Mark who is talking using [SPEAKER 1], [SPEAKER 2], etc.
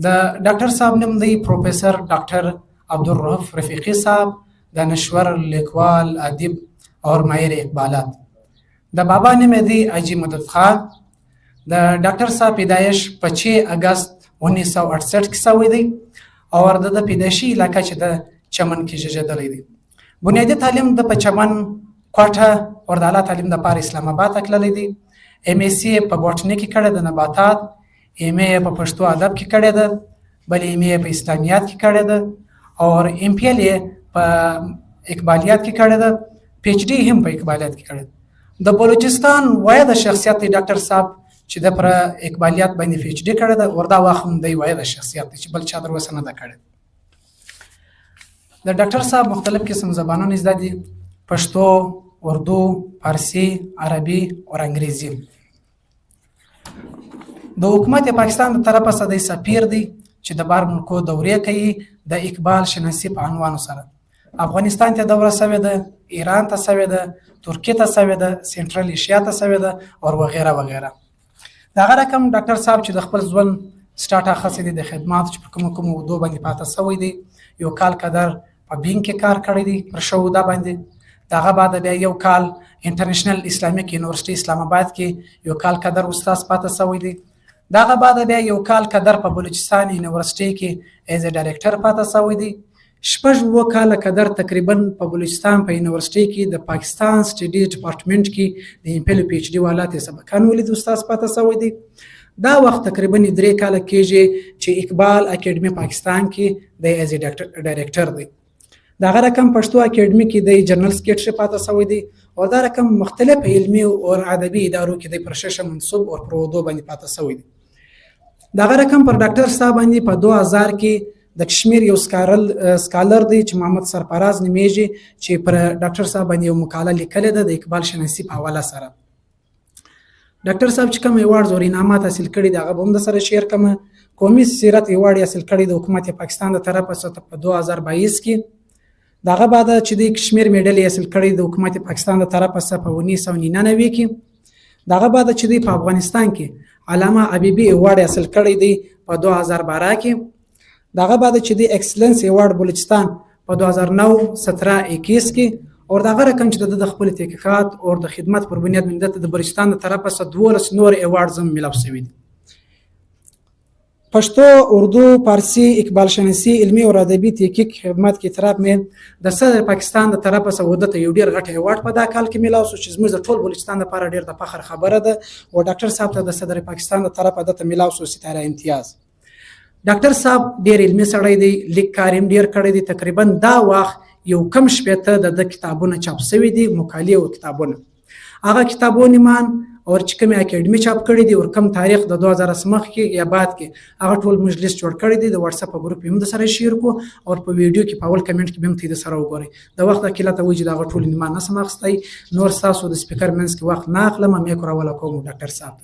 [SPEAKER 1] د ډاکټر صاحب نوم دی پروفیسر ډاکټر عبدالرؤف رفیقي صاحب، د نشور، لیکوال، ادیب اور ماهر اقبالات. د بابا نوم دی حاجی مدد خان. د ډاکټر صاحب پیدایش 25 اگست 1968 کې شوی دی او د پیدایشي علاقه چې د چمن کې زیږیدلی دی. بنیادي تعلیم د په چمن کوټه او د اعلی تعلیم د پاره اسلام آباد ته تللی دی. ایم ایس سی په بوټنی کې کړی د نباتات، ایم ای په پښتو ادب کې کړی ده، بل ایم ای په اسلامیات کې کړی ده او ایم پی ال په اقبالیات کې کړی ده، پی ایچ ډي هم په اقبالیات کې کړی ده. د بلوچستان واحد شخصیت دی ډاکټر صاحب چې د پر اقبالیات باندې پی ایچ ډي کړی ده، وردا واخم دی واحد شخصیت دی چې بل چا در وسه نه ده کړی. د ډاکټر صاحب مختلف قسم زبانونه زده دي: پښتو، اردو، فارسی، عربي او انګریزي. د حکومت پاکستان د طرفه څخه د سفیر دی چې د بار ملکو دورې کوي د اقبال شناسی په عنوان سره. افغانستان ته دوره شوې ده، ایران ته شوې ده، ترکیه ته شوې ده، سنټرل ایشیا ته شوې ده او وغیره وغیره. دغه رقم ډاکټر صاحب چې د خپل ژوند سټارټ اخیستی دی د خدمات چې په کوم ودو باندې پاته شوی دی. یو کال قدر په بینک کې کار کړی دی پر شهوده باندې. دغه بعد بیا یو کال انټرنیشنل اسلامیک یونیورسيټي اسلام آباد کې یو کال قدر استاد پاته شوی دی. دغه بعد بیا یو کال قدر په بلوچستان یونیورسيټي کې ایز ا ډایریکټر پاته شوی دی. شپږ کاله قدر تقریبا په بلوچستان په یونیورسيټي کې د پاکستان سټډي ډپارټمنټ کې د ایم پی ال پی ایچ ډي والات سبقان ولید استاد پاته شوی دی. دا وخت تقریبا 3 کاله کېږي چې اقبال اکیډمي پاکستان کې د ایز ا ډایریکټر دی. دغه رقم پښتو اکیډمي کې د جنرال سکریټری پاته شوی دی او دا رقم مختلف علمي او ادبي ادارو کې د پرششه منصوب او پرودو باندې پاته شوی دی. دغه رقم پر ډاکټر صاحب باندې په 2000 کې د کشمیر یو سکالر دی چې محمد سرفراز نومیږي چې پر ډاکټر صاحب باندې یو مقاله لیکلې ده د اقبال شناسی په حواله سره. ډاکټر صاحب چې کوم ایوارډز او انعامات حاصل کړي دي هغه به هم د سره شیر کوم. قومي سیرت ایوارډ حاصل کړي د حکومت پاکستان د طرفه څخه په 2022 کې. دغه بعد چې د کشمیر میډل حاصل کړي د حکومت پاکستان د طرفه څخه په 1999 کې. دغه بعد چې د افغانستان کې علامه حبیبي ایوارډ حاصل کړی دی په 2012 کې. دغه بعد چې د ایکسلنس ایوارډ بلوچستان په 2009-17-21 کې او دغه رقم چې د خپل تحقیقات او د خدمت پر بنیاد باندې د بلوچستان د طرفه څخه 12 نور ایوارډز هم ملو شوي دي. پښتو، اردو، فارسی، اقبال شناسی، علمی او ادبي تحقیق خدمات کې طرف مې د صدر پاکستان د طرفه څخه ودته یو ډیر غټ ایوارډ په دا کال کې ملاو شو چې زموږ د ټول بلوچستان لپاره ډیر د فخر خبره ده او ډاکټر صاحب ته د صدر پاکستان د طرفه دته ملاو شو ستاره امتیاز. ډاکټر صاحب ډیر علمي سړی دی، لیک کاریم ډیر کړی دی. تقریبا دا وخت یو کم شپته د کتابونو چاپ شوي دي، مقالې او کتابونه. هغه کتابونه مان او چې کوم اکیډمي چاپ کړی دی او کم تاریخ د 2000 سمخ کې یا بعد کې هغه ټول مجلس جوړ کړی دی. د واتس اپ ګروپ هم د سره شیر کو او په ویډیو کې په اول کمنټ کې هم تاسو سره وګورئ. د وخت اکیله ته وجه دا ټول نیمه نه سمخستای نور تاسو د سپیکر منس کې وخت نه اخلم مې کوله کوم ډاکټر صاحب.